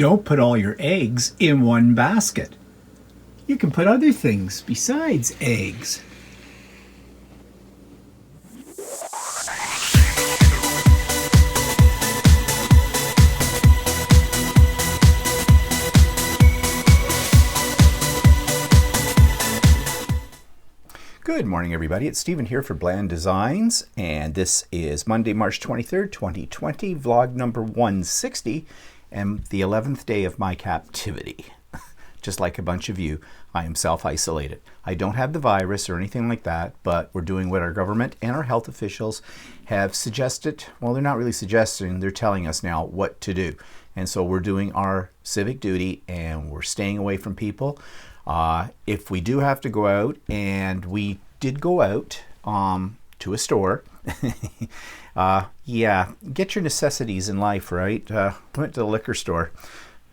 Don't put all your eggs in one basket. You can put other things besides eggs. Good morning, everybody. It's Stephen here for Bland Designs, and this is Monday, March 23rd, 2020, vlog number 160, and the 11th day of my captivity. Just like a bunch of you, I am self-isolated. I don't have the virus or anything like that, but we're doing what our government and our health officials have suggested. Well, they're not really suggesting, they're telling us now what to do. And so we're doing our civic duty, and we're staying away from people. If we do have to go out, and we did go out to a store, yeah, get your necessities in life, right? Went to the liquor store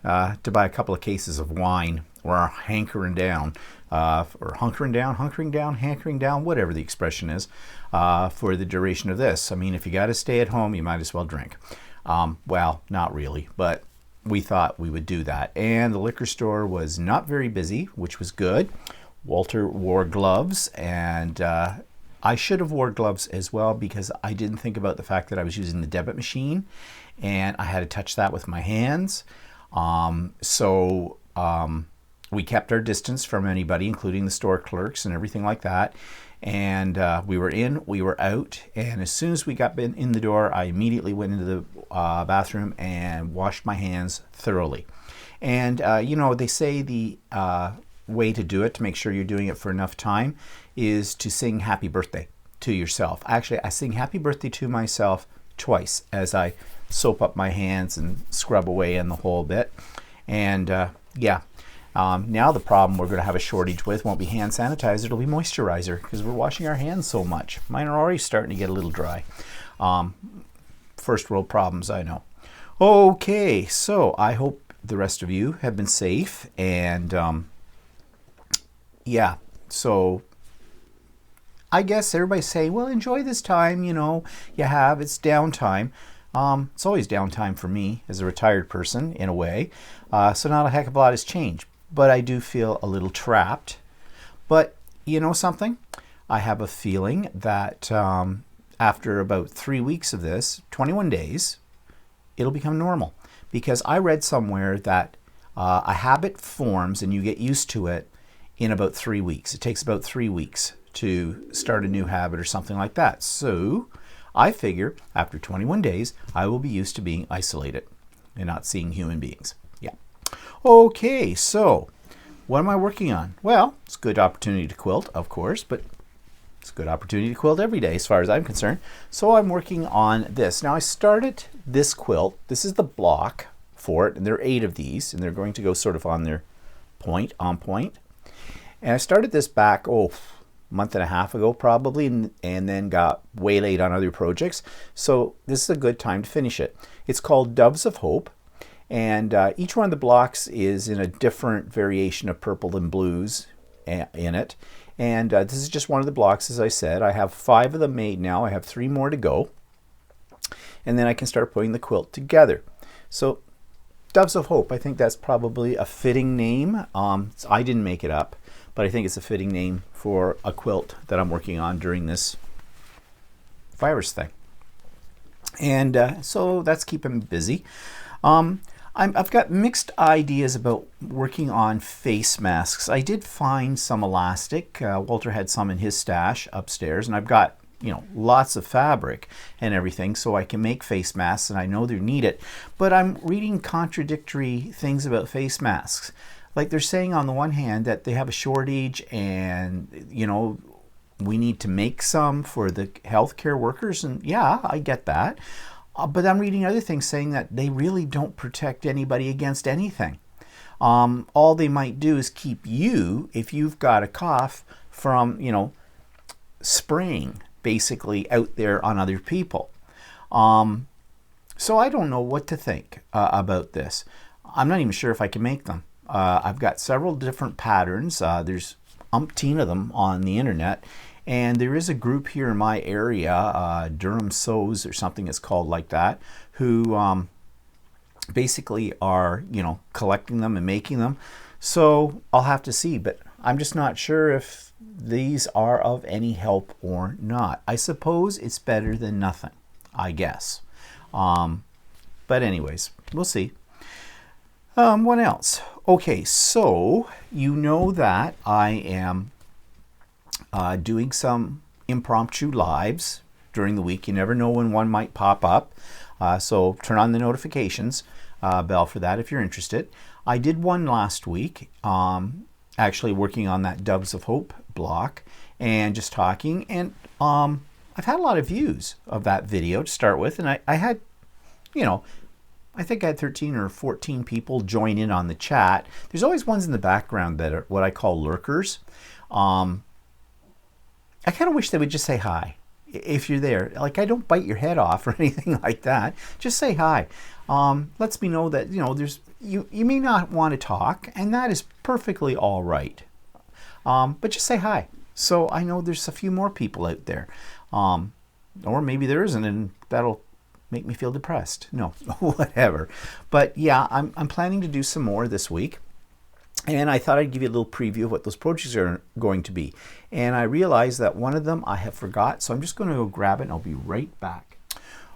to buy a couple of cases of wine, or hankering down, hankering down, whatever the expression is, for the duration of this. I mean, if you got to stay at home, you might as well drink. Well, not really, but we thought we would do that. And the liquor store was not very busy, which was good. Walter wore gloves, and I should have wore gloves as well, because I didn't think about the fact that I was using the debit machine and I had to touch that with my hands. We kept our distance from anybody, including the store clerks and everything like that. And we were in, we were out, and as soon as we got in the door, I immediately went into the bathroom and washed my hands thoroughly. And you know, they say the way to do it, to make sure you're doing it for enough time, is to sing happy birthday to yourself. Actually, I sing happy birthday to myself twice as I soap up my hands and scrub away in the whole bit. And yeah. Now the problem we're going to have a shortage with won't be hand sanitizer, it'll be moisturizer, because we're washing our hands so much. Mine are already starting to get a little dry. First world problems, I know. Okay, so I hope the rest of you have been safe, and yeah, so I guess everybody's saying, well, enjoy this time, you know, it's downtime. It's always downtime for me as a retired person, in a way, so not a heck of a lot has changed. But I do feel a little trapped. But you know something? I have a feeling that after about 3 weeks of this, 21 days, it'll become normal. Because I read somewhere that a habit forms and you get used to it in about 3 weeks. It takes about 3 weeks to start a new habit or something like that. So I figure after 21 days, I will be used to being isolated and not seeing human beings. Yeah. Okay, so what am I working on? Well, it's a good opportunity to quilt, of course, but it's a good opportunity to quilt every day as far as I'm concerned. So I'm working on this. Now I started this quilt. This is the block for it, and there are 8 of these, and they're going to go sort of on their point, on point. And I started this back, a month and a half ago probably, and then got waylaid on other projects. So this is a good time to finish it. It's called Doves of Hope. And each one of the blocks is in a different variation of purple and blues in it. And this is just one of the blocks, as I said. I have 5 of them made now. I have 3 more to go. And then I can start putting the quilt together. So Doves of Hope, I think that's probably a fitting name. I didn't make it up, but I think it's a fitting name for a quilt that I'm working on during this virus thing. And so that's keeping me busy. I've got mixed ideas about working on face masks. I did find some elastic. Walter had some in his stash upstairs, and I've got, you know, lots of fabric and everything, so I can make face masks, and I know they need it. But I'm reading contradictory things about face masks. Like, they're saying on the one hand that they have a shortage, and, you know, we need to make some for the healthcare workers, and yeah, I get that. But I'm reading other things saying that they really don't protect anybody against anything. All they might do is keep you, if you've got a cough, from, you know, spraying basically out there on other people. So I don't know what to think about this. I'm not even sure if I can make them. I've got several different patterns. There's umpteen of them on the internet. And there is a group here in my area, Durham Sews or something it's called like that, who basically are, you know, collecting them and making them. So I'll have to see, but I'm just not sure if these are of any help or not. I suppose it's better than nothing, I guess. But anyways, we'll see. What else? Okay, so you know that I am doing some impromptu lives during the week. You never know when one might pop up. So turn on the notifications bell for that if you're interested. I did one last week, actually working on that Doves of Hope block and just talking. And I've had a lot of views of that video to start with. And I had, you know, I think I had 13 or 14 people join in on the chat. There's always ones in the background that are what I call lurkers. I kind of wish they would just say hi if you're there. Like, I don't bite your head off or anything like that. Just say hi. Lets me know that, you know, you may not want to talk, and that is perfectly all right. But just say hi. So I know there's a few more people out there. Or maybe there isn't, and that'll make me feel depressed. No, whatever. But yeah, I'm planning to do some more this week. And I thought I'd give you a little preview of what those projects are going to be. And I realized that one of them I have forgot, so I'm just going to go grab it and I'll be right back.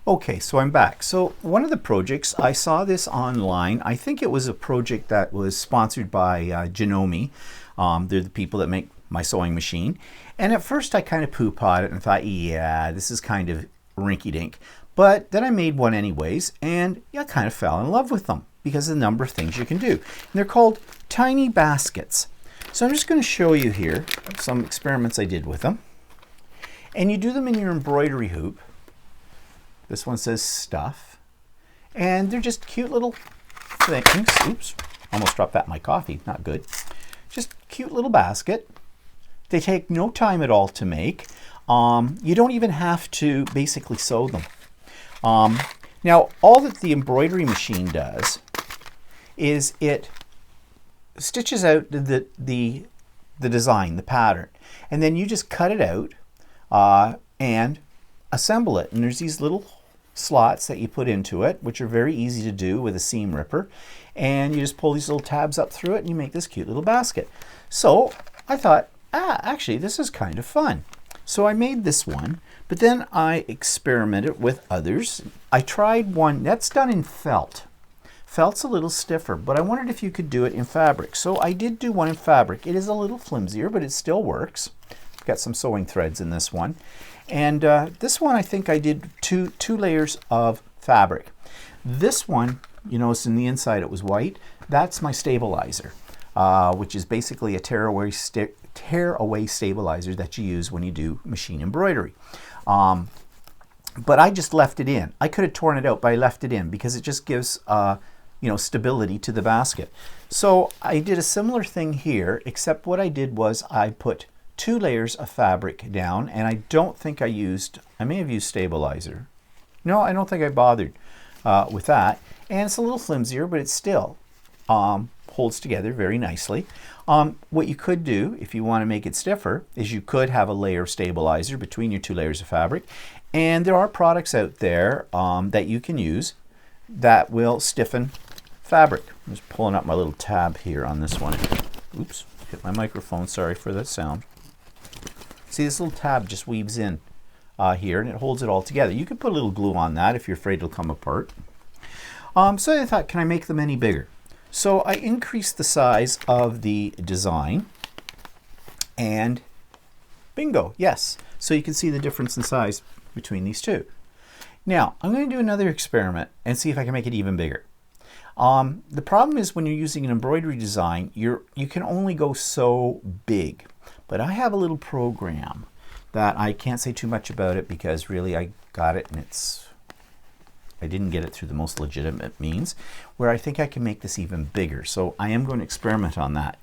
Okay, so I'm back. So one of the projects, I saw this online. I think it was a project that was sponsored by Janome. They're the people that make my sewing machine. And at first I kind of poo-pawed it and thought, yeah, this is kind of rinky-dink. But then I made one anyways, and I kind of fell in love with them because of the number of things you can do. And they're called tiny baskets. So I'm just going to show you here some experiments I did with them. And you do them in your embroidery hoop. This one says stuff. And they're just cute little things. Oops, almost dropped that in my coffee. Not good. Just cute little basket. They take no time at all to make. You don't even have to basically sew them. Now, all that the embroidery machine does is it stitches out the design, the pattern, and then you just cut it out and assemble it. And there's these little slots that you put into it, which are very easy to do with a seam ripper. And you just pull these little tabs up through it and you make this cute little basket. So I thought, actually, this is kind of fun. So I made this one, but then I experimented with others. I tried one that's done in felt. Felt's a little stiffer, but I wondered if you could do it in fabric. So I did do one in fabric. It is a little flimsier, but it still works. I've got some sewing threads in this one. And this one, I think I did two layers of fabric. This one, you notice in the inside it was white. That's my stabilizer, which is basically a tear-away stabilizer that you use when you do machine embroidery. But I just left it in. I could have torn it out, but I left it in because it just gives you know, stability to the basket. So I did a similar thing here, except what I did was I put 2 layers of fabric down, and I don't think I may have used stabilizer. No, I don't think I bothered with that. And it's a little flimsier, but it still holds together very nicely. What you could do, if you want to make it stiffer, is you could have a layer of stabilizer between your 2 layers of fabric. And there are products out there that you can use that will stiffen fabric. I'm just pulling up my little tab here on this one. Oops, hit my microphone, sorry for that sound. See, this little tab just weaves in here and it holds it all together. You could put a little glue on that if you're afraid it'll come apart. So I thought, can I make them any bigger? So I increased the size of the design and bingo, yes. So you can see the difference in size between these two. Now, I'm going to do another experiment and see if I can make it even bigger. The problem is when you're using an embroidery design, you can only go so big. But I have a little program that I can't say too much about it because really I got it and I didn't get it through the most legitimate means, where I think I can make this even bigger. So I am going to experiment on that.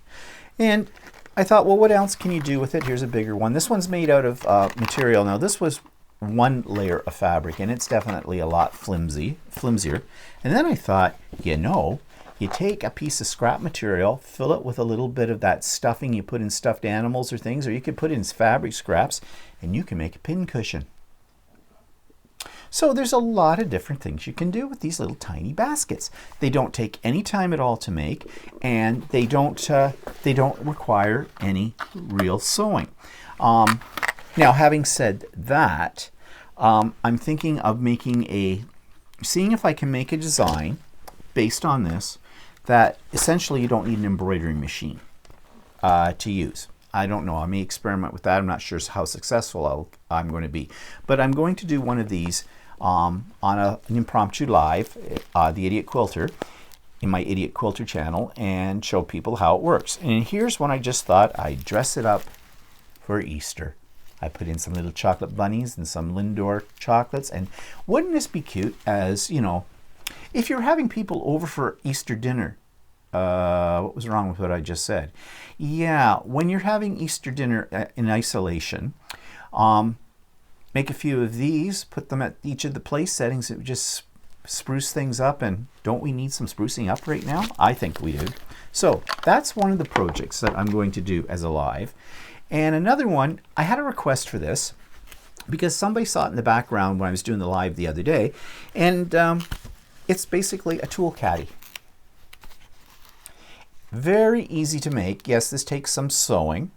And I thought, well, what else can you do with it? Here's a bigger one. This one's made out of material. Now this was 1 layer of fabric and it's definitely a lot flimsier. And then I thought, you know, you take a piece of scrap material, fill it with a little bit of that stuffing you put in stuffed animals or things, or you could put in fabric scraps and you can make a pin cushion. So there's a lot of different things you can do with these little tiny baskets. They don't take any time at all to make, and they don't require any real sewing. Now, having said that, I'm thinking of seeing if I can make a design based on this that essentially you don't need an embroidery machine to use. I don't know. I may experiment with that. I'm not sure how successful I'm going to be. But I'm going to do one of these on an impromptu live, the Idiot Quilter, in my Idiot Quilter channel, and show people how it works. And here's one I just thought I'd dress it up for Easter. I put in some little chocolate bunnies and some Lindor chocolates. And wouldn't this be cute as, you know, if you're having people over for Easter dinner, what was wrong with what I just said? Yeah, when you're having Easter dinner in isolation, make a few of these, put them at each of the place settings. It would just spruce things up. And don't we need some sprucing up right now? I think we do. So that's one of the projects that I'm going to do as a live. And another one, I had a request for this because somebody saw it in the background when I was doing the live the other day. And it's basically a tool caddy. Very easy to make. Yes, this takes some sewing,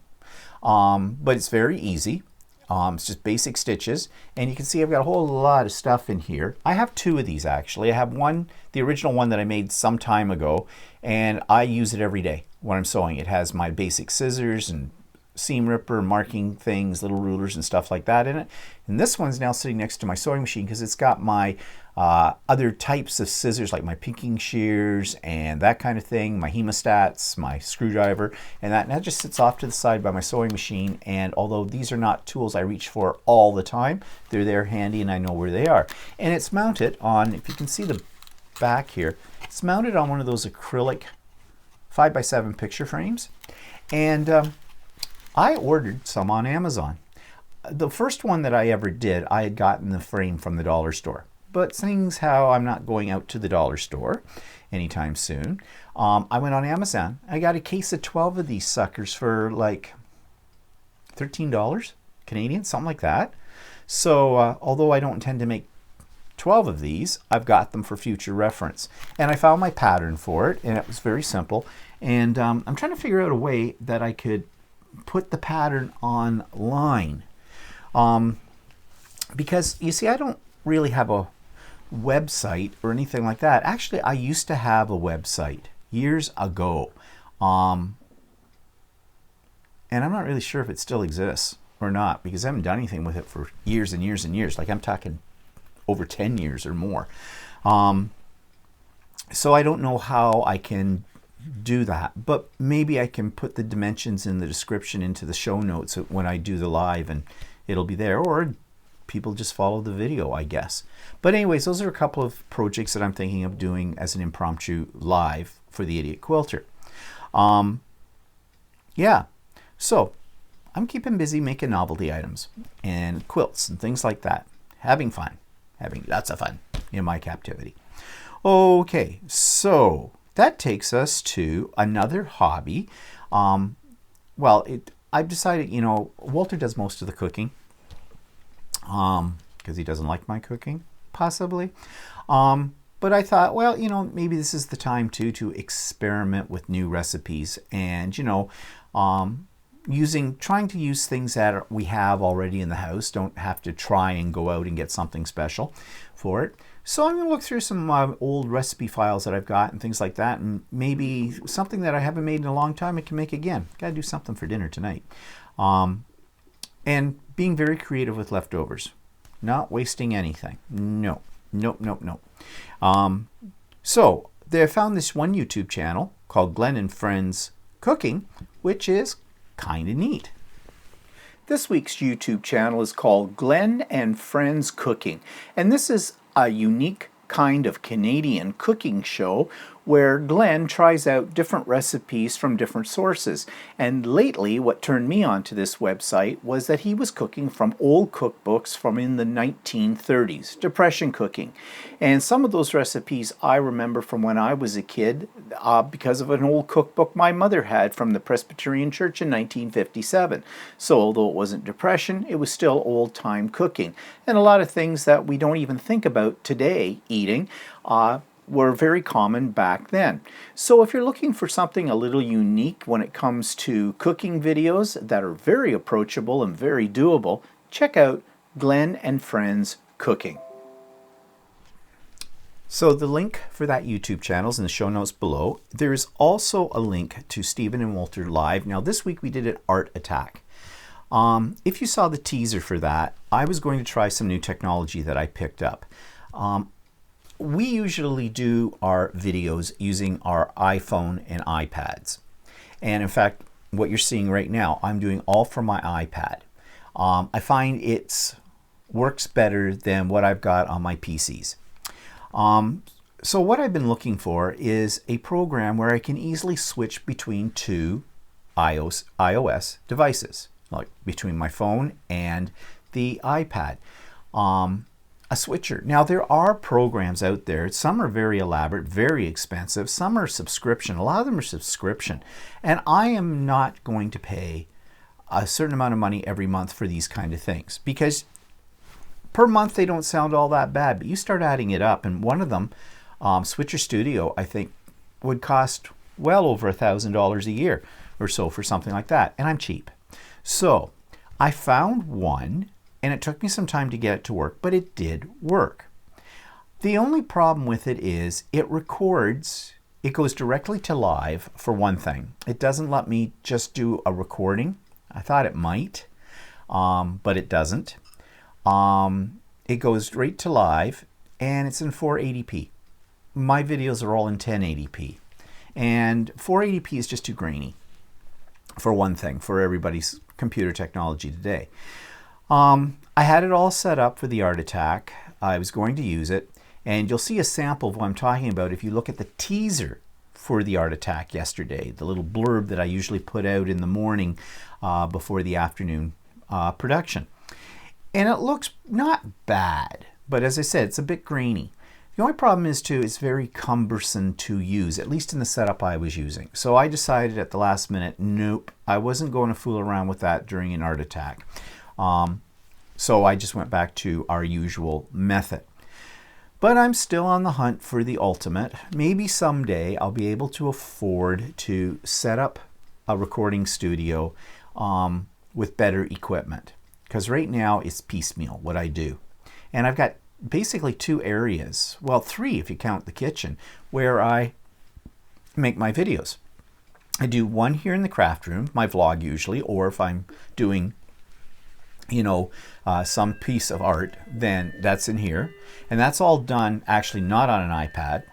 but it's very easy. It's just basic stitches. And you can see I've got a whole lot of stuff in here. I have two of these actually. I have one, the original one that I made some time ago, and I use it every day when I'm sewing. It has my basic scissors and seam ripper, marking things, little rulers and stuff like that in it. And this one's now sitting next to my sewing machine because it's got my other types of scissors, like my pinking shears and that kind of thing, my hemostats, my screwdriver, and that just sits off to the side by my sewing machine. And although these are not tools I reach for all the time, they're there handy and I know where they are. And it's mounted on, if you can see the back here, it's mounted on one of those acrylic 5x7 picture frames. And I ordered some on Amazon. The first one that I ever did, I had gotten the frame from the dollar store. But seeing how I'm not going out to the dollar store anytime soon, I went on Amazon. I got a case of 12 of these suckers for like $13 Canadian, something like that. So although I don't intend to make 12 of these, I've got them for future reference. And I found my pattern for it, and it was very simple. And I'm trying to figure out a way that I could put the pattern online. Because you see, I don't really have a website or anything like that. Actually, I used to have a website years ago. And I'm not really sure if it still exists or not, because I haven't done anything with it for years and years and years. Like I'm talking over 10 years or more. So I don't know how I can do that, but maybe I can put the dimensions in the description into the show notes when I do the live, and it'll be there, or people just follow the video, I guess. But anyways, those are a couple of projects that I'm thinking of doing as an impromptu live for the Idiot Quilter. Yeah, so I'm keeping busy making novelty items and quilts and things like that, having fun, having lots of fun in my captivity. Okay, so that takes us to another hobby. I've decided, you know, Walter does most of the cooking because he doesn't like my cooking, possibly. But I thought, well, you know, maybe this is the time to experiment with new recipes and, you know, trying to use things that we have already in the house. Don't have to try and go out and get something special for it. So I'm going to look through some old recipe files that I've got and things like that, and maybe something that I haven't made in a long time I can make again. Got to do something for dinner tonight. And being very creative with leftovers. Not wasting anything. No. Nope. So I found this one YouTube channel called Glen and Friends Cooking, which is kind of neat. This week's YouTube channel is called Glen and Friends Cooking, and this is a unique kind of Canadian cooking show where Glen tries out different recipes from different sources. And lately, what turned me on to this website was that he was cooking from old cookbooks from in the 1930s, Depression cooking. And some of those recipes I remember from when I was a kid because of an old cookbook my mother had from the Presbyterian Church in 1957. So although it wasn't Depression, it was still old-time cooking. And a lot of things that we don't even think about today eating were very common back then. So if you're looking for something a little unique when it comes to cooking videos that are very approachable and very doable, check out Glen and Friends Cooking. So the link for that YouTube channel is in the show notes below. There is also a link to Stephen and Walter Live. Now this week we did an art attack. If you saw the teaser for that, I was going to try some new technology that I picked up. We usually do our videos using our iPhone and iPads. And in fact, what you're seeing right now, I'm doing all from my iPad. I find it works better than what I've got on my PCs. So what I've been looking for is a program where I can easily switch between two iOS devices, like between my phone and the iPad. A switcher. Now there are programs out there. Some are very elaborate, very expensive. Some are subscription. A lot of them are subscription. And I am not going to pay a certain amount of money every month for these kind of things, because per month they don't sound all that bad, but you start adding it up, and one of them, Switcher Studio, I think would cost well over $1,000 a year or so for something like that, and I'm cheap. So I found one, and it took me some time to get it to work, but it did work. The only problem with it is it records, it goes directly to live for one thing. It doesn't let me just do a recording. I thought it might, but it doesn't. It goes straight to live, and it's in 480p. My videos are all in 1080p, and 480p is just too grainy, for one thing, for everybody's computer technology today. I had it all set up for the art attack. I was going to use it, and you'll see a sample of what I'm talking about if you look at the teaser for the art attack yesterday, the little blurb that I usually put out in the morning before the afternoon production. And it looks not bad, but as I said, it's a bit grainy. The only problem is too, it's very cumbersome to use, at least in the setup I was using. So I decided at the last minute, nope, I wasn't going to fool around with that during an art attack. So I just went back to our usual method. But I'm still on the hunt for the ultimate. Maybe someday I'll be able to afford to set up a recording studio with better equipment. Because right now it's piecemeal what I do. And I've got basically two areas, well, three if you count the kitchen, where I make my videos. I do one here in the craft room, my vlog usually, or if I'm doing some piece of art, then that's in here. And that's all done actually not on an iPad.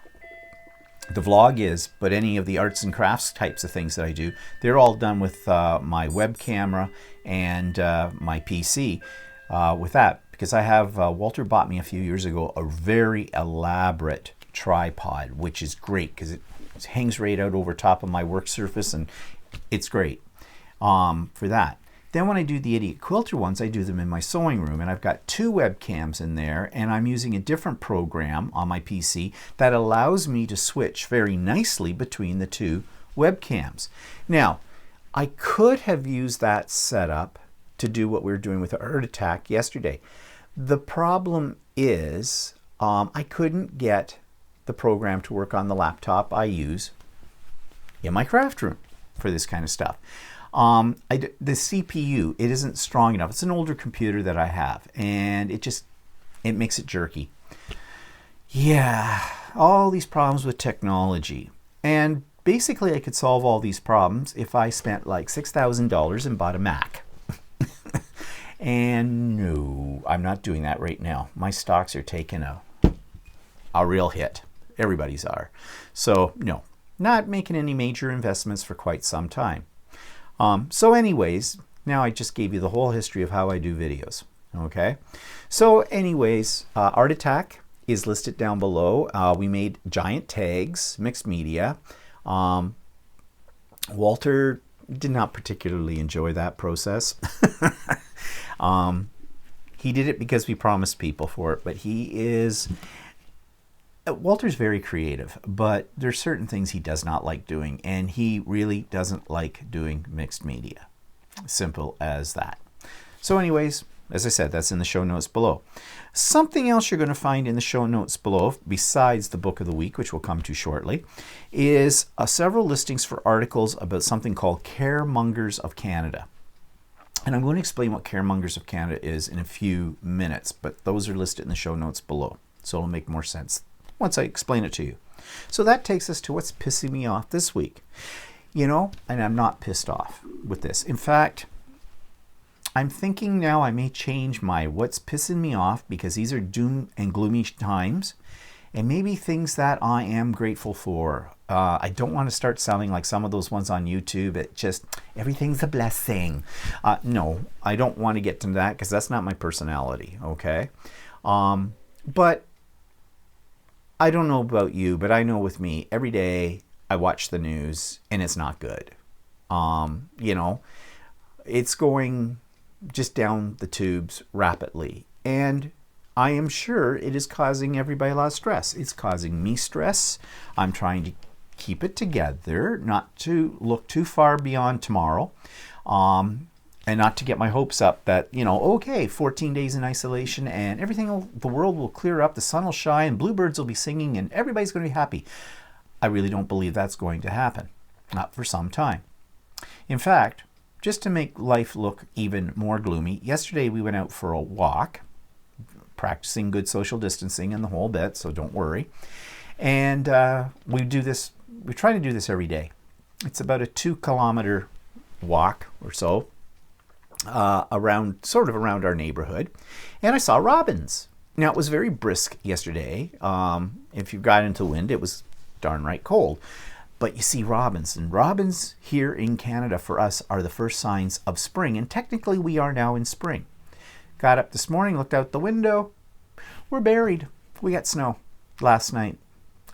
The vlog is, but any of the arts and crafts types of things that I do, they're all done with my web camera and my PC with that. Because I have, Walter bought me a few years ago a very elaborate tripod, which is great because it hangs right out over top of my work surface, and it's great for that. Then when I do the idiot quilter ones, I do them in my sewing room, and I've got two webcams in there, and I'm using a different program on my PC that allows me to switch very nicely between the two webcams. Now, I could have used that setup to do what we were doing with the art attack yesterday. The problem is I couldn't get the program to work on the laptop I use in my craft room for this kind of stuff. The CPU, it isn't strong enough. It's an older computer that I have, and it makes it jerky. Yeah, all these problems with technology. And basically I could solve all these problems if I spent like $6,000 and bought a Mac. And no, I'm not doing that right now. My stocks are taking a real hit. Everybody's are. So no, not making any major investments for quite some time. So anyways, now I just gave you the whole history of how I do videos. Okay. So anyways, Art Attack is listed down below. We made giant tags, mixed media. Walter did not particularly enjoy that process. He did it because we promised people for it, but Walter's very creative, but there's certain things he does not like doing, and he really doesn't like doing mixed media. Simple as that. So anyways, as I said, that's in the show notes below. Something else you're going to find in the show notes below, besides the book of the week, which we'll come to shortly, is several listings for articles about something called Caremongers of Canada. And I'm going to explain what Caremongers of Canada is in a few minutes, but those are listed in the show notes below. So it'll make more sense once I explain it to you. So that takes us to what's pissing me off this week. You know, and I'm not pissed off with this. In fact, I'm thinking now I may change my what's pissing me off, because these are doom and gloomy times, and maybe things that I am grateful for. I don't want to start sounding like some of those ones on YouTube. It just, everything's a blessing. No, I don't want to get to that, because that's not my personality, okay? But I don't know about you, but I know with me, every day I watch the news and it's not good. You know, it's going just down the tubes rapidly. And I am sure it is causing everybody a lot of stress. It's causing me stress. I'm trying to keep it together, not to look too far beyond tomorrow. And not to get my hopes up that, you know, okay, 14 days in isolation and the world will clear up, the sun will shine, bluebirds will be singing, and everybody's going to be happy. I really don't believe that's going to happen. Not for some time. In fact, just to make life look even more gloomy, yesterday we went out for a walk, practicing good social distancing and the whole bit, so don't worry. And we try to do this every day. It's about a 2-kilometer walk or so. Around our neighborhood, and I saw robins. Now, it was very brisk yesterday. If you got into the wind, it was darn right cold. But you see robins, and robins here in Canada for us are the first signs of spring, and technically we are now in spring. Got up this morning, looked out the window, we're buried. We got snow last night.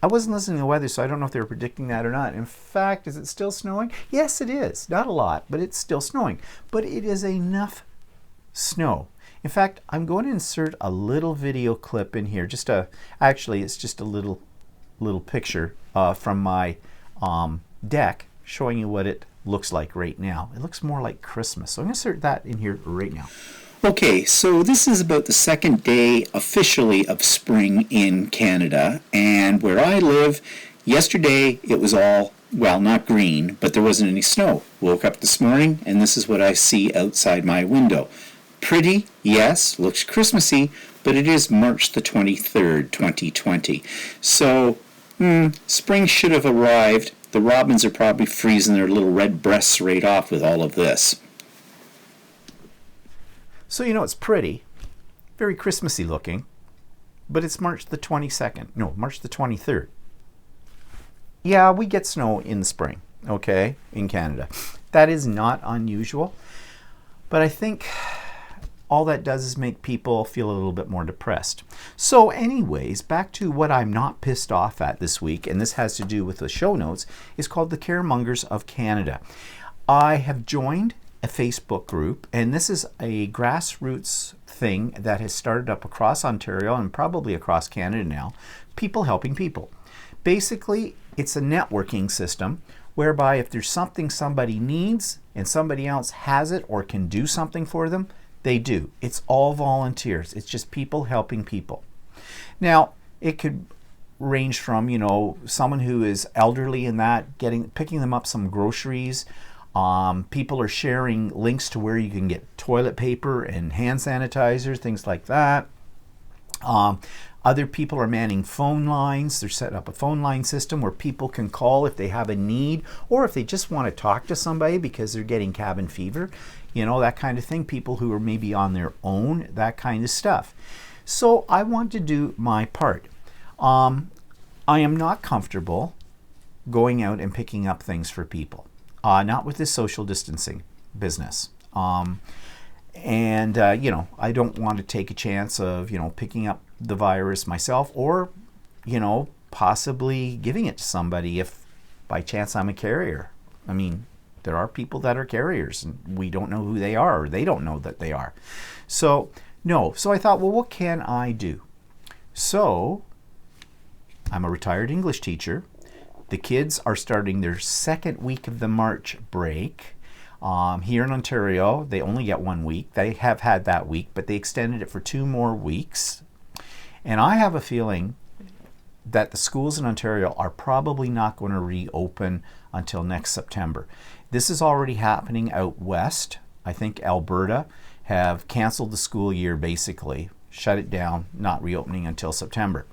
I wasn't listening to the weather, so I don't know if they were predicting that or not. In fact, is it still snowing? Yes, it is. Not a lot, but it's still snowing. But it is enough snow. In fact, I'm going to insert a little video clip in here. Actually, it's just a little picture from my deck showing you what it looks like right now. It looks more like Christmas. So I'm going to insert that in here right now. Okay, so this is about the second day officially of spring in Canada, and where I live, yesterday it was all, well, not green, but there wasn't any snow. Woke up this morning, and this is what I see outside my window. Pretty, yes, looks Christmassy, but it is March the 23rd, 2020. So, spring should have arrived. The robins are probably freezing their little red breasts right off with all of this. So, you know, it's pretty, very Christmassy looking, but it's March the 23rd. Yeah, we get snow in the spring, okay, in Canada. That is not unusual, but I think all that does is make people feel a little bit more depressed. So anyways, back to what I'm not pissed off at this week, and this has to do with the show notes, is called the Caremongers of Canada. I have joined a Facebook group, and this is a grassroots thing that has started up across Ontario and probably across Canada now, people helping people. Basically, it's a networking system whereby if there's something somebody needs and somebody else has it or can do something for them, they do. It's all volunteers. It's just people helping people. Now, it could range from, you know, someone who is elderly and that, picking them up some groceries. People are sharing links to where you can get toilet paper and hand sanitizer, things like that. Other people are manning phone lines. They're setting up a phone line system where people can call if they have a need or if they just want to talk to somebody because they're getting cabin fever, you know, that kind of thing. People who are maybe on their own, that kind of stuff. So I want to do my part. I am not comfortable going out and picking up things for people. Not with this social distancing business. And, I don't want to take a chance of, picking up the virus myself, or, possibly giving it to somebody if by chance I'm a carrier. I mean, there are people that are carriers and we don't know who they are, or they don't know that they are. So, no. So I thought, well, what can I do? So I'm a retired English teacher. The kids are starting their second week of the March break. Here in Ontario, they only get 1 week. They have had that week, but they extended it for 2 more weeks. And I have a feeling that the schools in Ontario are probably not going to reopen until next September. This is already happening out west. I think Alberta have canceled the school year, basically, shut it down, not reopening until September.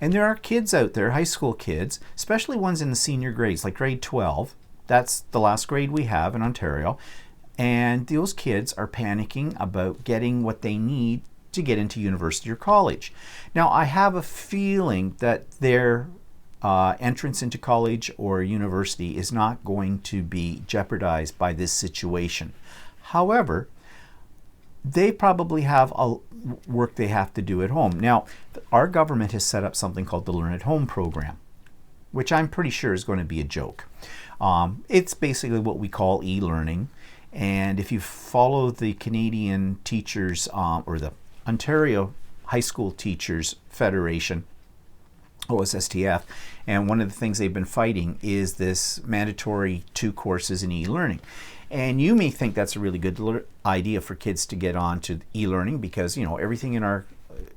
And there are kids out there, high school kids, especially ones in the senior grades, like grade 12. That's the last grade we have in Ontario. And those kids are panicking about getting what they need to get into university or college. Now, I have a feeling that their entrance into college or university is not going to be jeopardized by this situation. However, they probably have work they have to do at home. Now, our government has set up something called the Learn at Home program, which I'm pretty sure is going to be a joke. It's basically what we call e-learning. And if you follow the Canadian Teachers or the Ontario High School Teachers Federation, OSSTF, and one of the things they've been fighting is this mandatory 2 courses in e-learning. And you may think that's a really good idea for kids to get on to e-learning because, everything in our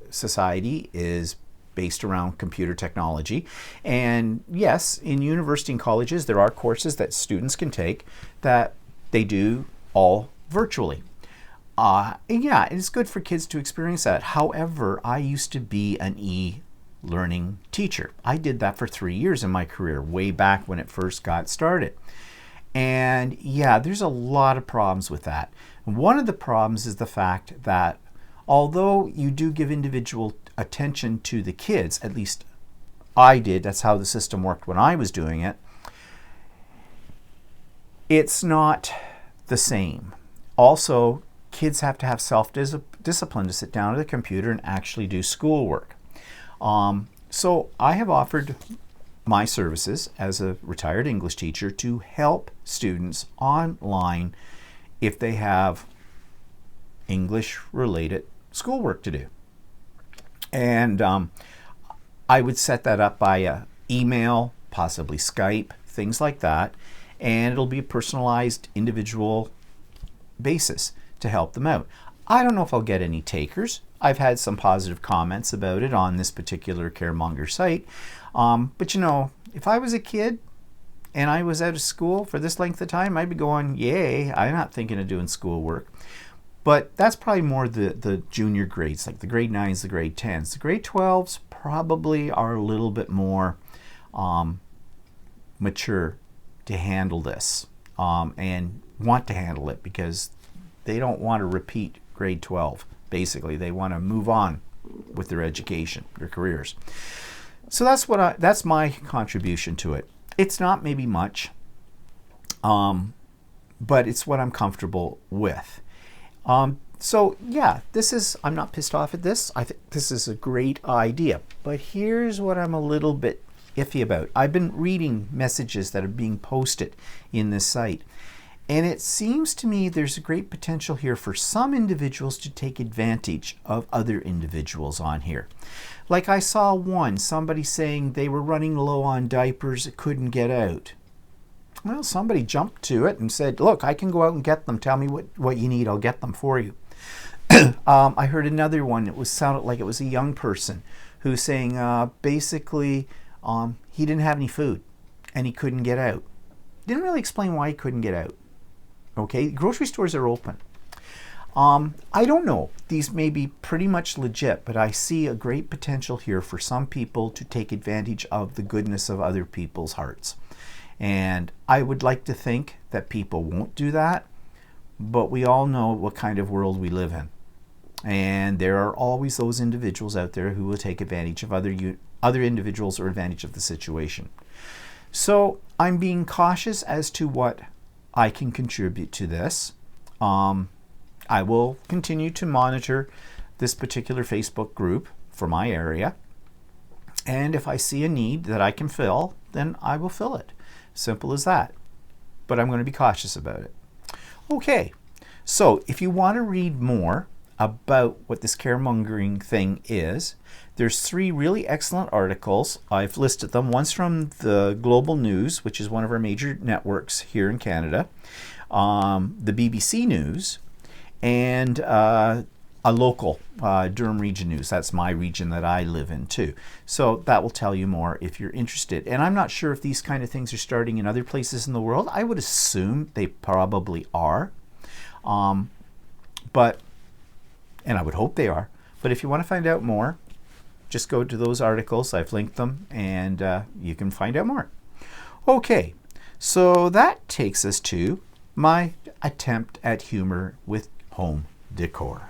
society is based around computer technology. And yes, in university and colleges, there are courses that students can take that they do all virtually. Yeah, it's good for kids to experience that. However, I used to be an e-learning teacher. I did that for 3 years in my career, way back when it first got started. And yeah, there's a lot of problems with that. One of the problems is the fact that although you do give individual attention to the kids, at least I did, that's how the system worked when I was doing it, it's not the same. Also, kids have to have self-discipline to sit down at the computer and actually do schoolwork. So I have offered my services as a retired English teacher to help students online if they have English-related schoolwork to do. And I would set that up by email, possibly Skype, things like that, and it'll be a personalized individual basis to help them out. I don't know if I'll get any takers. I've had some positive comments about it on this particular Caremonger site. But if I was a kid and I was out of school for this length of time, I'd be going, yay, I'm not thinking of doing schoolwork. But that's probably more the junior grades, like the grade 9s, the grade 10s. The grade 12s probably are a little bit more mature to handle this and want to handle it because they don't want to repeat grade 12. Basically, they want to move on with their education, their careers. So that's my contribution to it. It's not maybe much, but it's what I'm comfortable with. So yeah, I'm not pissed off at this. I think this is a great idea. But here's what I'm a little bit iffy about. I've been reading messages that are being posted in this site. And it seems to me there's a great potential here for some individuals to take advantage of other individuals on here. Like I saw somebody saying they were running low on diapers, couldn't get out. Well, somebody jumped to it and said, look, I can go out and get them. Tell me what you need. I'll get them for you. I heard another one. It sounded like it was a young person who's saying basically he didn't have any food and he couldn't get out. Didn't really explain why he couldn't get out. Okay, grocery stores are open. I don't know. These may be pretty much legit, but I see a great potential here for some people to take advantage of the goodness of other people's hearts. And I would like to think that people won't do that, but we all know what kind of world we live in. And there are always those individuals out there who will take advantage of other individuals or advantage of the situation. So I'm being cautious as to what I can contribute to this. I will continue to monitor this particular Facebook group for my area. And if I see a need that I can fill, then I will fill it. Simple as that. But I'm going to be cautious about it. Okay, so if you want to read more about what this caremongering thing is, there's 3 really excellent articles. I've listed them. One's from the Global News, which is one of our major networks here in Canada, the BBC News, and a local Durham Region News. That's my region that I live in too. So that will tell you more if you're interested. And I'm not sure if these kind of things are starting in other places in the world. I would assume they probably are. And I would hope they are. But if you want to find out more, just go to those articles. I've linked them, and you can find out more. Okay, so that takes us to my attempt at humor with home decor.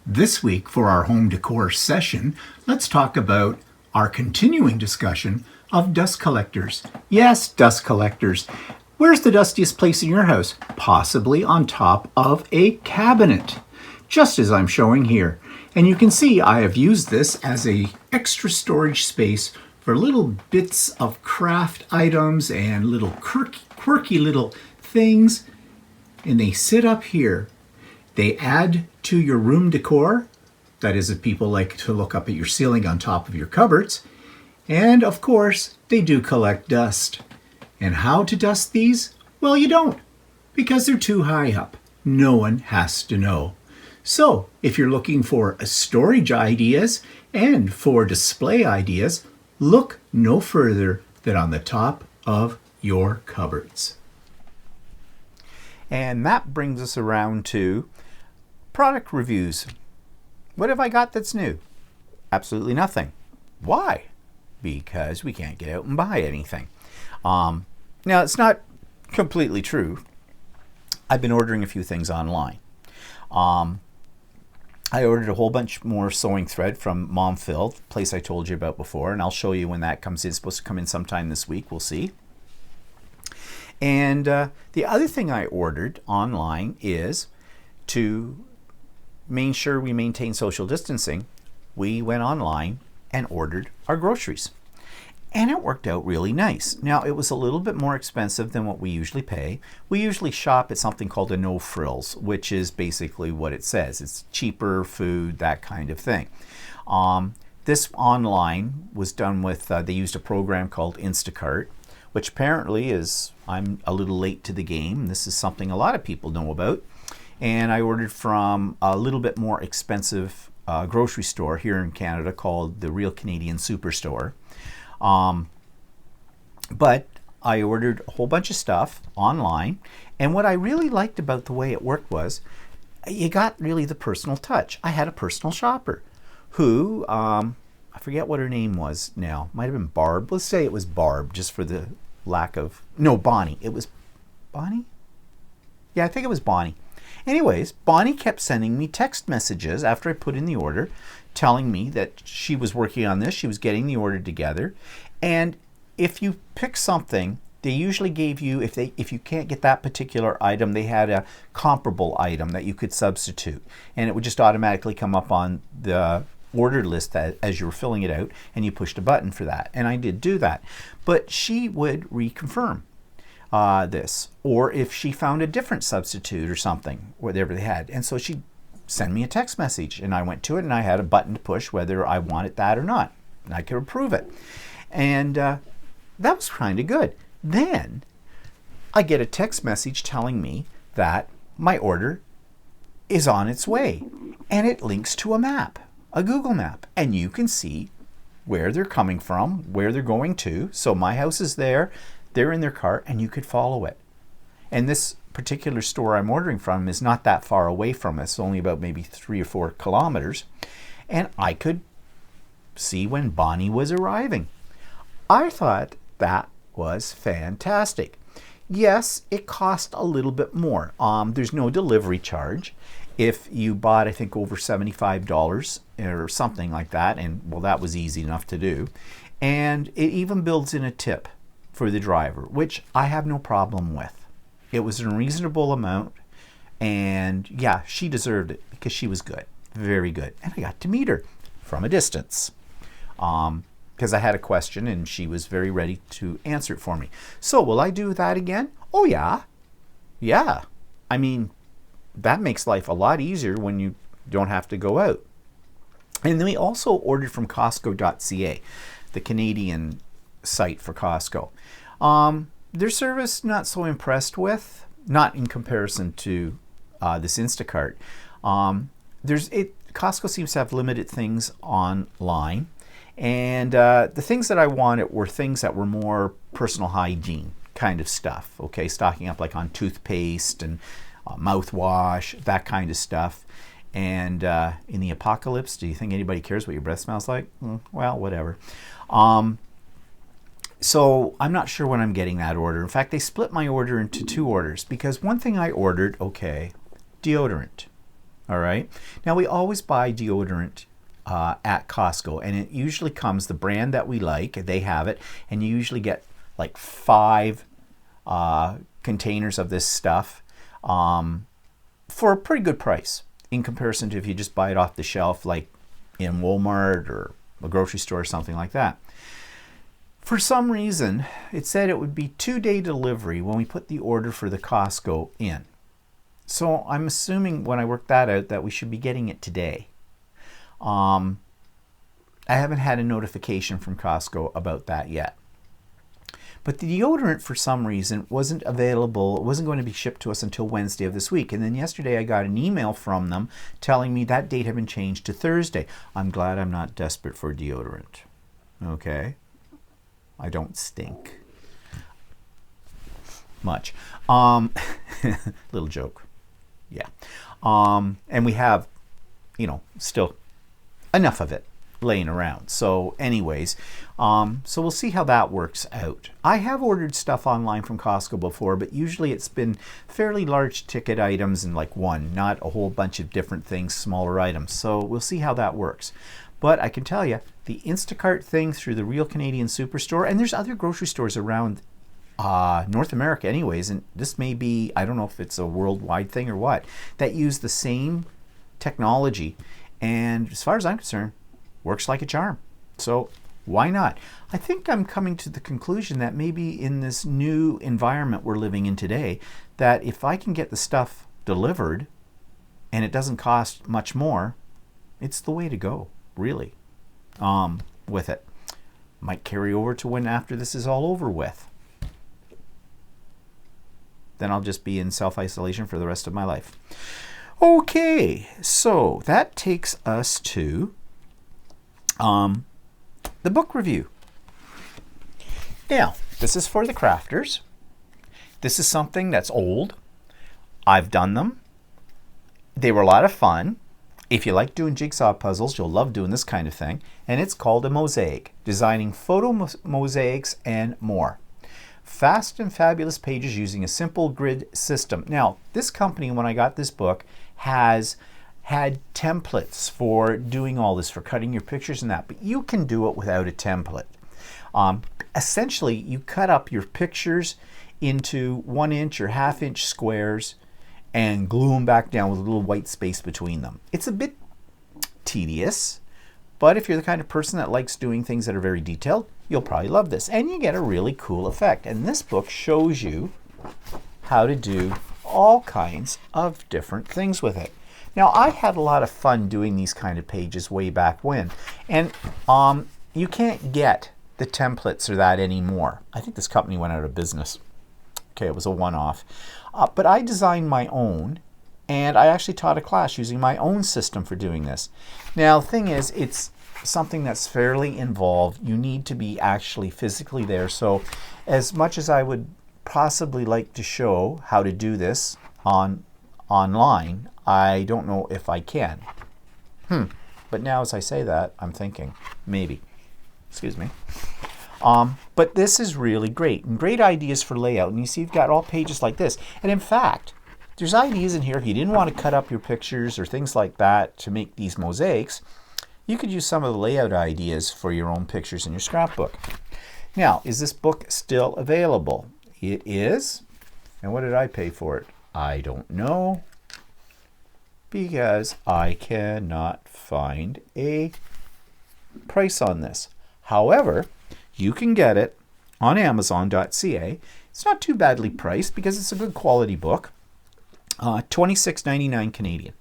This week, for our home decor session, let's talk about our continuing discussion of dust collectors. Yes, dust collectors. Where's the dustiest place in your house? Possibly on top of a cabinet, just as I'm showing here. And you can see I have used this as a extra storage space for little bits of craft items and little quirky little things. And they sit up here. They add to your room decor. That is, if people like to look up at your ceiling on top of your cupboards. And of course, they do collect dust. And how to dust these? Well, you don't, because they're too high up. No one has to know. So, if you're looking for storage ideas and for display ideas, look no further than on the top of your cupboards. And that brings us around to product reviews. What have I got that's new? Absolutely nothing. Why? Because we can't get out and buy anything. Now, it's not completely true. I've been ordering a few things online. I ordered a whole bunch more sewing thread from Mom Phil, the place I told you about before, and I'll show you when that comes in. It's supposed to come in sometime this week. We'll see. And the other thing I ordered online is to make sure we maintain social distancing. We went online and ordered our groceries. And it worked out really nice. Now, it was a little bit more expensive than what we usually pay. We usually shop at something called a no frills, which is basically what it says. It's cheaper food, that kind of thing. This online was done with, they used a program called Instacart, which apparently is, I'm a little late to the game. This is something a lot of people know about. And I ordered from a little bit more expensive grocery store here in Canada called the Real Canadian Superstore. But I ordered a whole bunch of stuff online, and what I really liked about the way it worked was you got really the personal touch. I had a personal shopper who, I forget what her name was now, might have been Barb. Let's say it was Barb, just for the lack of, no, Bonnie. It was Bonnie? Yeah, I think it was Bonnie. Anyways, Bonnie kept sending me text messages after I put in the order, telling me that she was working on this, she was getting the order together. And if you pick something, they usually gave you, if you can't get that particular item, they had a comparable item that you could substitute. And it would just automatically come up on the order list as you were filling it out, and you pushed a button for that. And I did do that. But she would reconfirm this, or if she found a different substitute or something, whatever they had. And so she'd send me a text message, and I went to it, and I had a button to push whether I wanted that or not, and I could approve it. And that was kind of good. Then I get a text message telling me that my order is on its way, and it links to a map, a Google map, and you can see where they're coming from, where they're going to. So my house is there, they're in their cart, and you could follow it. And this particular store I'm ordering from is not that far away from us, only about maybe 3 or 4 kilometers, and I could see when Bonnie was arriving. I thought that was fantastic. Yes, it cost a little bit more. There's no delivery charge. If you bought, I think, over $75 or something like that, and well, that was easy enough to do. And it even builds in a tip for the driver, which I have no problem with. It was a reasonable amount, And yeah, she deserved it because she was good, very good. And I got to meet her from a distance because I had a question and she was very ready to answer it for me. So will I do that again? Oh yeah. Yeah. I mean, that makes life a lot easier when you don't have to go out. And then we also ordered from Costco.ca, the Canadian site for Costco. Their service, not so impressed with, not in comparison to this Instacart. Costco seems to have limited things online, and the things that I wanted were things that were more personal hygiene kind of stuff. Okay, stocking up like on toothpaste and mouthwash, that kind of stuff. And in the apocalypse, do you think anybody cares what your breath smells like? Well, whatever. So I'm not sure when I'm getting that order. In fact, they split my order into 2 orders because one thing I ordered, okay, deodorant. All right. Now we always buy deodorant at Costco, and it usually comes the brand that we like. They have it, and you usually get like 5 containers of this stuff for a pretty good price in comparison to if you just buy it off the shelf, like in Walmart or a grocery store or something like that. For some reason, it said it would be 2-day delivery when we put the order for the Costco in. So I'm assuming when I work that out that we should be getting it today. I haven't had a notification from Costco about that yet. But the deodorant, for some reason, wasn't available. It wasn't going to be shipped to us until Wednesday of this week. And then yesterday I got an email from them telling me that date had been changed to Thursday. I'm glad I'm not desperate for deodorant. Okay? I don't stink much. Little joke. Yeah. And we have, still enough of it laying around. So anyways, so we'll see how that works out. I have ordered stuff online from Costco before, but usually it's been fairly large ticket items and like one, not a whole bunch of different things, smaller items. So we'll see how that works. But I can tell you, the Instacart thing through the Real Canadian Superstore, and there's other grocery stores around North America anyways, and this may be, I don't know if it's a worldwide thing or what, that use the same technology. And as far as I'm concerned, works like a charm. So why not? I think I'm coming to the conclusion that maybe in this new environment we're living in today, that if I can get the stuff delivered and it doesn't cost much more, it's the way to go, really, with it. Might carry over to when after this is all over with. Then I'll just be in self-isolation for the rest of my life. Okay, so that takes us to the book review. Now, this is for the crafters. This is something that's old. I've done them. They were a lot of fun. If you like doing jigsaw puzzles, you'll love doing this kind of thing. And it's called a Mosaic, designing photo mosaics and more. Fast and fabulous pages using a simple grid system. Now, this company, when I got this book, has had templates for doing all this, for cutting your pictures and that, but you can do it without a template. Essentially, you cut up your pictures into 1-inch or 1/2-inch squares and glue them back down with a little white space between them. It's a bit tedious, but if you're the kind of person that likes doing things that are very detailed, you'll probably love this. And you get a really cool effect. And this book shows you how to do all kinds of different things with it. Now, I had a lot of fun doing these kind of pages way back when. And you can't get the templates or that anymore. I think this company went out of business. Okay, it was a one-off. But I designed my own, and I actually taught a class using my own system for doing this. Now, the thing is, it's something that's fairly involved. You need to be actually physically there. So as much as I would possibly like to show how to do this online, I don't know if I can. But now as I say that, I'm thinking, maybe. Excuse me. But this is really great, and great ideas for layout. And you see you've got all pages like this. And in fact, there's ideas in here if you didn't want to cut up your pictures or things like that to make these mosaics, you could use some of the layout ideas for your own pictures in your scrapbook. Now, is this book still available? It is. And what did I pay for it? I don't know. because I cannot find a price on this. However, you can get it on Amazon.ca. It's not too badly priced because it's a good quality book. $26.99 Canadian.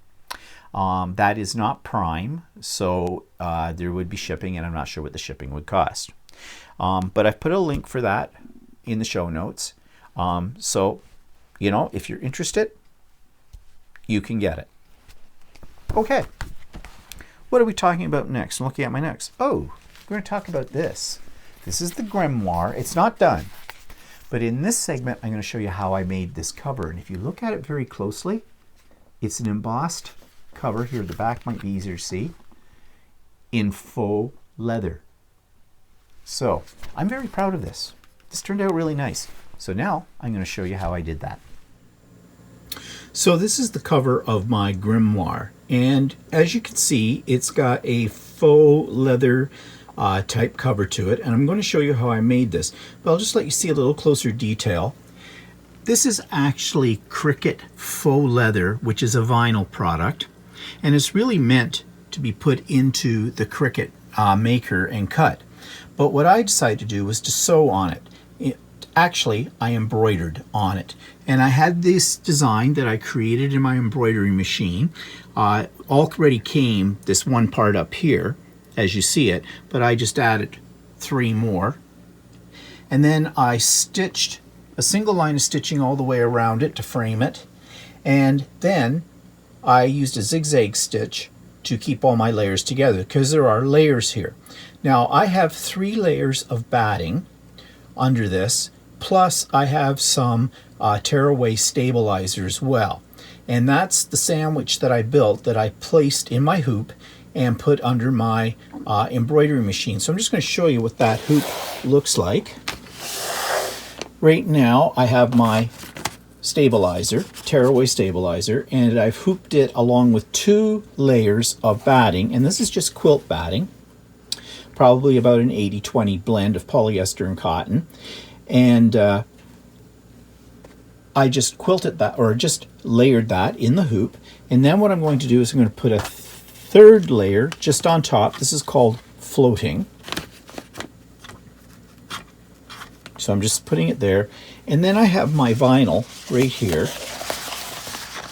That is not Prime, so there would be shipping, and I'm not sure what the shipping would cost. But I've put a link for that in the show notes. So, you know, if you're interested, you can get it. Okay. What are we talking about next? I'm looking at my next. Oh, we're going to talk about this. This is the grimoire. It's not done. But in this segment, I'm going to show you how I made this cover. And if you look at it very closely, it's an embossed cover. Here, the back might be easier to see. In faux leather. So, I'm very proud of this. This turned out really nice. So now, I'm going to show you how I did that. So this is the cover of my grimoire. And as you can see, it's got a faux leather type cover to it. And I'm going to show you how I made this. But I'll just let you see a little closer detail. This is actually Cricut faux leather, which is a vinyl product. And it's really meant to be put into the Cricut maker and cut. But what I decided to do was to sew on it. Actually, I embroidered on it. And I had this design that I created in my embroidery machine. Already came this one part up here, as you see it, but I just added 3 more. And then I stitched a single line of stitching all the way around it to frame it. And then I used a zigzag stitch to keep all my layers together, because there are layers here. Now, I have 3 layers of batting under this, plus I have some tearaway stabilizer as well. And that's the sandwich that I built that I placed in my hoop and put under my embroidery machine. So I'm just going to show you what that hoop looks like. Right now I have my stabilizer, tearaway stabilizer, and I've hooped it along with 2 layers of batting, and this is just quilt batting, probably about an 80-20 blend of polyester and cotton. And I just quilted that, or just layered that in the hoop. And then what I'm going to do is I'm going to put a 3rd layer just on top. This is called floating. So I'm just putting it there. And then I have my vinyl right here,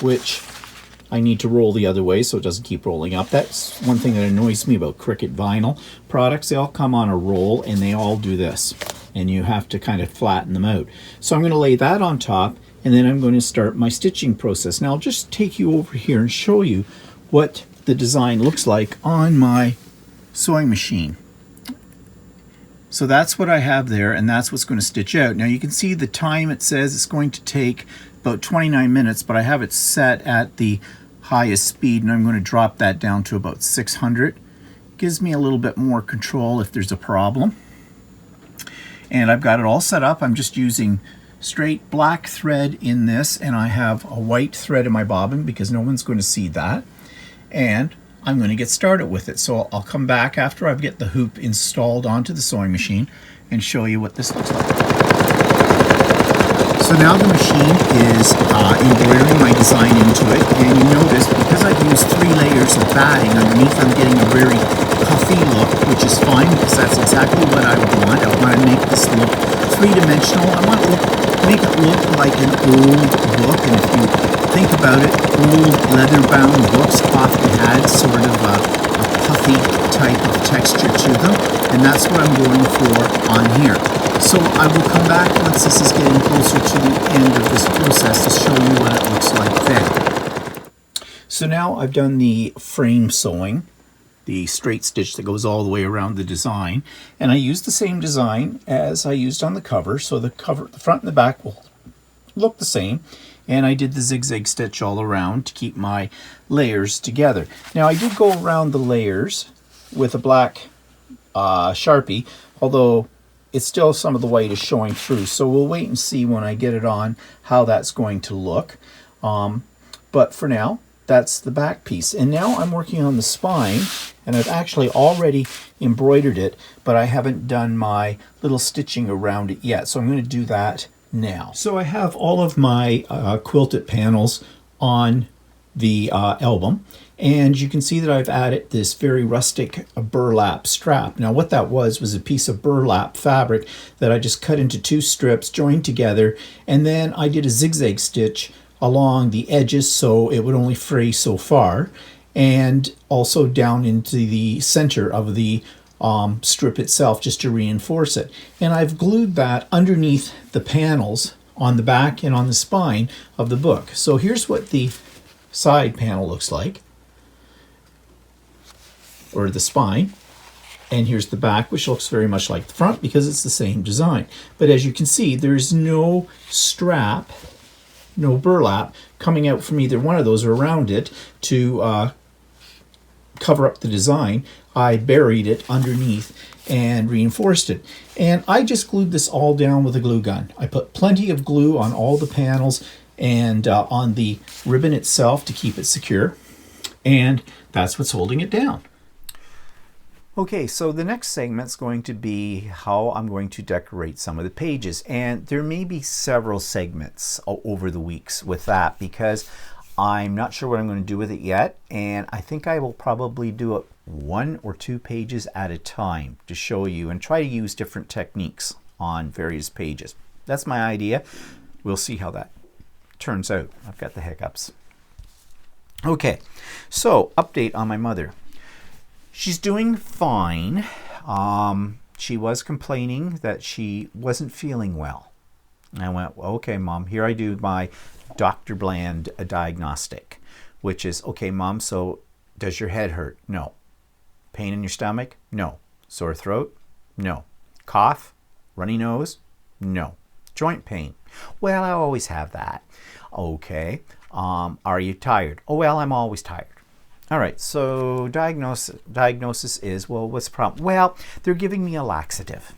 which I need to roll the other way so it doesn't keep rolling up. That's one thing that annoys me about Cricut vinyl products. They all come on a roll and they all do this. And you have to kind of flatten them out. So I'm going to lay that on top, and then I'm going to start my stitching process. Now I'll just take you over here and show you what the design looks like on my sewing machine. So that's what I have there, and that's what's going to stitch out. Now you can see the time it says it's going to take about 29 minutes, but I have it set at the highest speed, and I'm going to drop that down to about 600. Gives me a little bit more control if there's a problem. And I've got it all set up. I'm just using straight black thread in this, and I have a white thread in my bobbin because no one's going to see that. And I'm going to get started with it. So I'll come back after I get the hoop installed onto the sewing machine and show you what this looks like. So now the machine is embroidering my design into it, and you notice because I've used 3 layers of batting underneath, I'm getting a very puffy look, which is fine because that's exactly what I want. I want to make this look 3-dimensional. I want to make it look like an old book, and if you think about it, old leather-bound books often had sort of a puffy type of texture to them, and that's what I'm going for on here. So I will come back once this is getting closer to the end of this process to show you what it looks like then. So now I've done the frame sewing, the straight stitch that goes all the way around the design, and I used the same design as I used on the cover, so the cover, the front and the back will look the same, and I did the zigzag stitch all around to keep my layers together. Now I did go around the layers with a black Sharpie, although it's still some of the white is showing through, so we'll wait and see when I get it on how that's going to look. But for now, that's the back piece. And now I'm working on the spine, and I've actually already embroidered it, but I haven't done my little stitching around it yet, so I'm going to do that now. So I have all of my quilted panels on the album. And you can see that I've added this very rustic burlap strap. Now what that was a piece of burlap fabric that I just cut into 2 strips, joined together, and then I did a zigzag stitch along the edges so it would only fray so far, and also down into the center of the strip itself just to reinforce it. And I've glued that underneath the panels on the back and on the spine of the book. So here's what the side panel looks like, or the spine, and here's the back, which looks very much like the front because it's the same design. But as you can see, there's no strap, no burlap coming out from either one of those or around it to cover up the design. I buried it underneath and reinforced it. And I just glued this all down with a glue gun. I put plenty of glue on all the panels and on the ribbon itself to keep it secure. And that's what's holding it down. Okay, so the next segment's going to be how I'm going to decorate some of the pages. And there may be several segments over the weeks with that because I'm not sure what I'm going to do with it yet. And I think I will probably do it 1 or 2 pages at a time to show you and try to use different techniques on various pages. That's my idea. We'll see how that turns out. I've got the hiccups. Okay, so update on my mother. She's doing fine. She was complaining that she wasn't feeling well. And I went, well, okay, Mom, here I do my Dr. Bland diagnostic, which is, okay, Mom, so does your head hurt? No. Pain in your stomach? No. Sore throat? No. Cough? Runny nose? No. Joint pain? Well, I always have that. Okay. Are you tired? Oh, well, I'm always tired. All right, so diagnosis is, well, what's the problem? Well, they're giving me a laxative.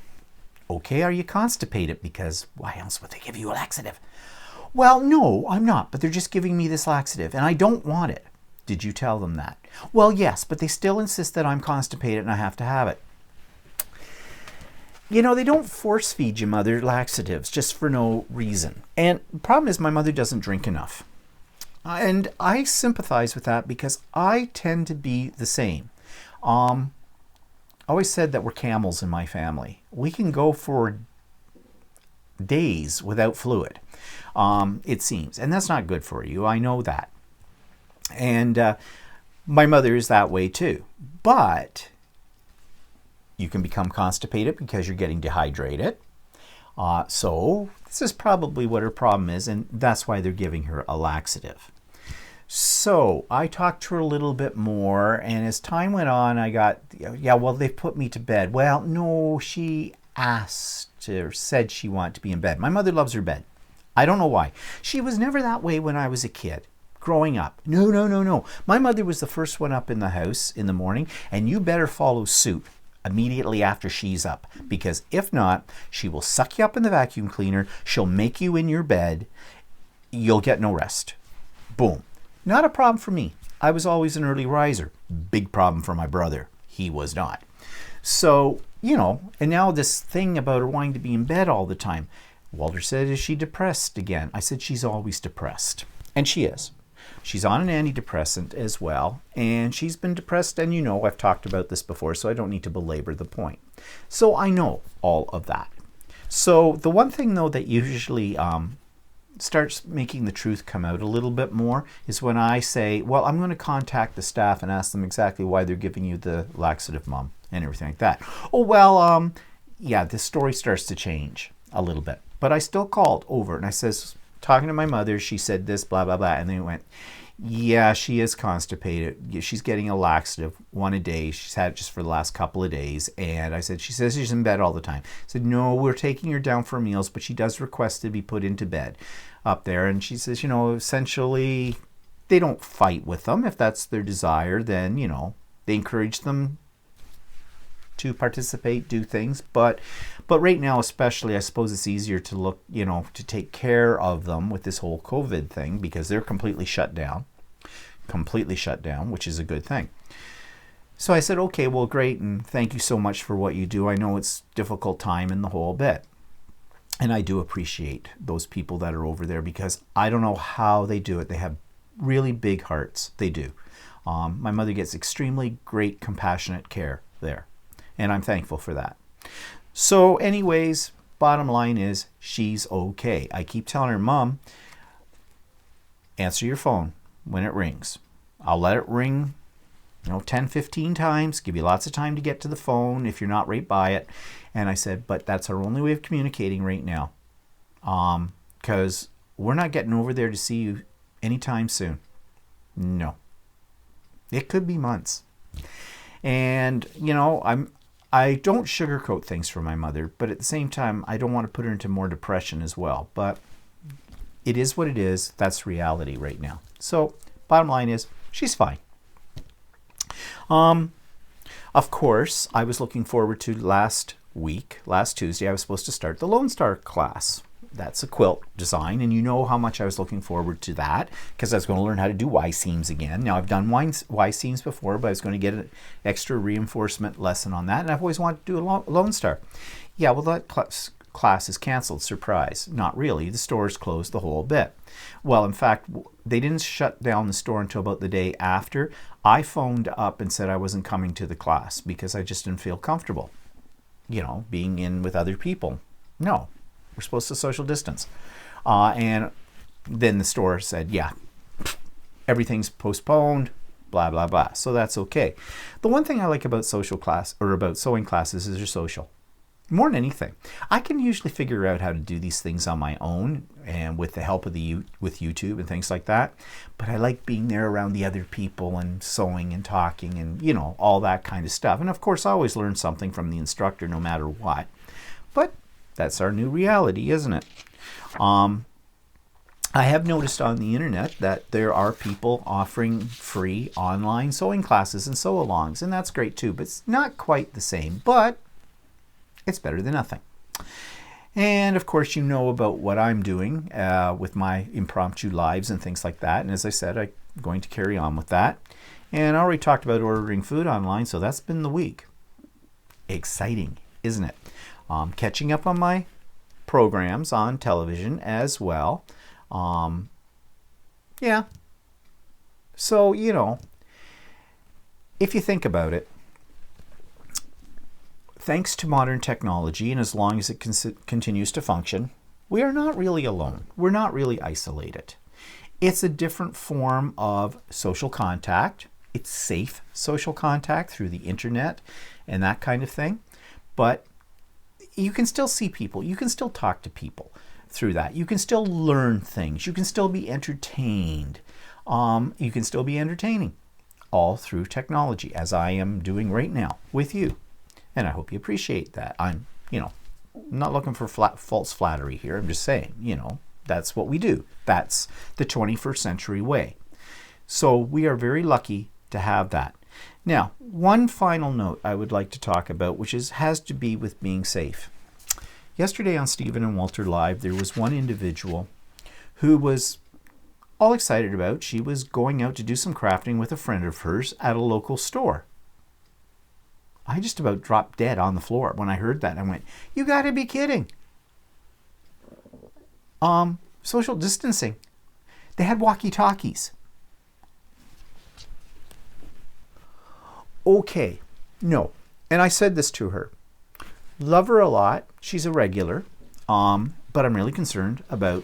Okay, are you constipated? Because why else would they give you a laxative? Well, no, I'm not, but they're just giving me this laxative, and I don't want it. Did you tell them that? Well, yes, but they still insist that I'm constipated and I have to have it. You know, they don't force feed your mother laxatives just for no reason. And the problem is my mother doesn't drink enough. And I sympathize with that because I tend to be the same. I always said that we're camels in my family. We can go for days without fluid, it seems. And that's not good for you. I know that. And my mother is that way too. But you can become constipated because you're getting dehydrated. So this is probably what her problem is, and that's why they're giving her a laxative. So I talked to her a little bit more, and as time went on, I got, yeah, well, they put me to bed. Well, no, she asked or said she wanted to be in bed. My mother loves her bed. I don't know why. She was never that way when I was a kid, growing up. No. My mother was the first one up in the house in the morning, and you better follow suit immediately after she's up, because if not, she will suck you up in the vacuum cleaner. She'll make you in your bed. You'll get no rest. Boom. Not a problem for me. I was always an early riser. Big problem for my brother. He was not. So, you know, and now this thing about her wanting to be in bed all the time. Walter said, is she depressed again? I said, she's always depressed. And she is. She's on an antidepressant as well. And she's been depressed. And you know, I've talked about this before, so I don't need to belabor the point. So I know all of that. So the one thing, though, that usually starts making the truth come out a little bit more is when I say, well, I'm going to contact the staff and ask them exactly why they're giving you the laxative, Mom, and everything like that. Oh, well, yeah, the story starts to change a little bit. But I still called over and I says, talking to my mother, she said this, blah, blah, blah. And they went, yeah, she is constipated. She's getting a laxative, 1 a day. She's had it just for the last couple of days. And I said, she says she's in bed all the time. I said, no, we're taking her down for meals, but she does request to be put into bed up there. And she says, you know, essentially, they don't fight with them. If that's their desire, then, you know, they encourage them to participate, do things. But right now, especially, I suppose it's easier to look, you know, to take care of them with this whole COVID thing because they're completely shut down, which is a good thing. So I said, okay, well, great. And thank you so much for what you do. I know it's a difficult time in the whole bit. And I do appreciate those people that are over there because I don't know how they do it. They have really big hearts. They do. My mother gets extremely great, compassionate care there, and I'm thankful for that. So anyways, bottom line is she's okay. I keep telling her, Mom, answer your phone when it rings. I'll let it ring 10, 15 times, give you lots of time to get to the phone if you're not right by it. And I said, but that's our only way of communicating right now. Because we're not getting over there to see you anytime soon. No. It could be months. And, I don't sugarcoat things for my mother, but at the same time, I don't want to put her into more depression as well. But it is what it is. That's reality right now. So, bottom line is, she's fine. Of course, I was looking forward to last Tuesday, I was supposed to start the Lone Star class. That's a quilt design, and you know how much I was looking forward to that, because I was going to learn how to do Y seams again. Now, I've done Y seams before, but I was going to get an extra reinforcement lesson on that, and I've always wanted to do a Lone Star. Yeah, well, that class is canceled. Surprise. Not really. The store's closed the whole bit. Well, in fact, they didn't shut down the store until about the day after. I phoned up and said I wasn't coming to the class because I just didn't feel comfortable, being in with other people. No, we're supposed to social distance. And then the store said, yeah, everything's postponed, blah, blah, blah. So that's okay. The one thing I like about about sewing classes is they're social. More than anything, I can usually figure out how to do these things on my own and with the help of with YouTube and things like that. But I like being there around the other people and sewing and talking and, all that kind of stuff. And of course, I always learn something from the instructor no matter what. But that's our new reality, isn't it? I have noticed on the internet that there are people offering free online sewing classes and sew-alongs, and that's great too. But it's not quite the same, but it's better than nothing. And of course, you know about what I'm doing with my impromptu lives and things like that. And as I said, I'm going to carry on with that. And I already talked about ordering food online, so that's been the week. Exciting, isn't it? Catching up on my programs on television as well. Yeah. So, if you think about it, thanks to modern technology, and as long as it continues to function, we are not really alone. We're not really isolated. It's a different form of social contact. It's safe social contact through the internet and that kind of thing. But you can still see people. You can still talk to people through that. You can still learn things. You can still be entertained. You can still be entertaining, all through technology, as I am doing right now with you. And I hope you appreciate that. I'm, not looking for false flattery here. I'm just saying, that's what we do. That's the 21st century way. So we are very lucky to have that. Now, one final note I would like to talk about, which has to be with being safe. Yesterday on Stephen and Walter Live, there was one individual who was all excited about. She was going out to do some crafting with a friend of hers at a local store. I just about dropped dead on the floor when I heard that. I went, you got to be kidding. Social distancing. They had walkie-talkies. Okay, no. And I said this to her. Love her a lot. She's a regular. But I'm really concerned about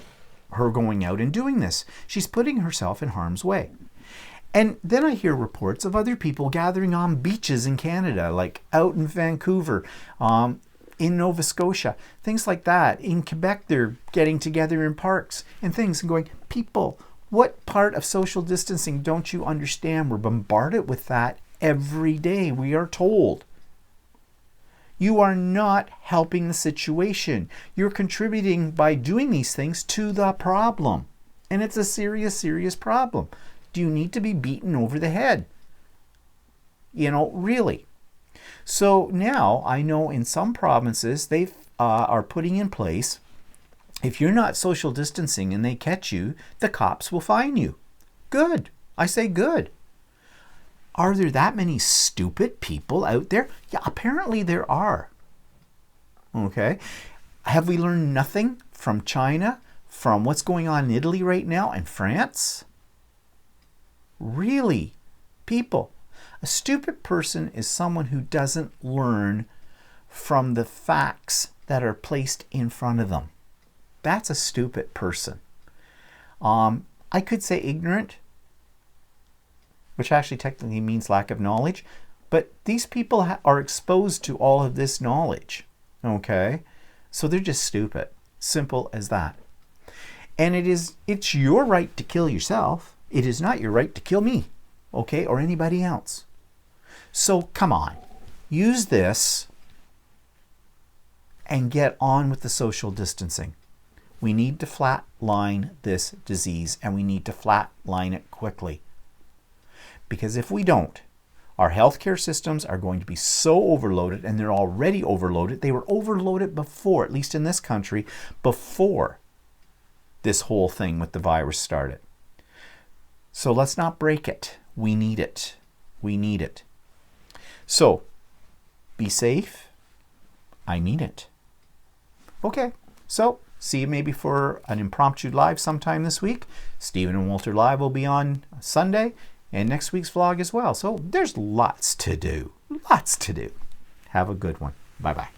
her going out and doing this. She's putting herself in harm's way. And then I hear reports of other people gathering on beaches in Canada, like out in Vancouver, in Nova Scotia, things like that. In Quebec, they're getting together in parks and things and going, people, what part of social distancing don't you understand? We're bombarded with that every day, we are told. You are not helping the situation. You're contributing by doing these things to the problem. And it's a serious, serious problem. Do you need to be beaten over the head? Really. So now I know in some provinces they are putting in place, if you're not social distancing and they catch you, the cops will fine you. Good. I say good. Are there that many stupid people out there? Yeah, apparently there are. Okay. Have we learned nothing from China, from what's going on in Italy right now and France? Really, people. A stupid person is someone who doesn't learn from the facts that are placed in front of them. That's a stupid person. I could say ignorant, which actually technically means lack of knowledge, but these people are exposed to all of this knowledge, okay? So they're just stupid. Simple as that. And it's your right to kill yourself. It is not your right to kill me, okay, or anybody else. So come on, use this and get on with the social distancing. We need to flatline this disease, and we need to flatline it quickly. Because if we don't, our healthcare systems are going to be so overloaded, and they're already overloaded. They were overloaded before, at least in this country, before this whole thing with the virus started. So let's not break it. We need it. We need it. So, be safe. I mean it. Okay, so see you maybe for an impromptu live sometime this week. Stephen and Walter Live will be on Sunday, and next week's vlog as well. So there's lots to do. Lots to do. Have a good one. Bye-bye.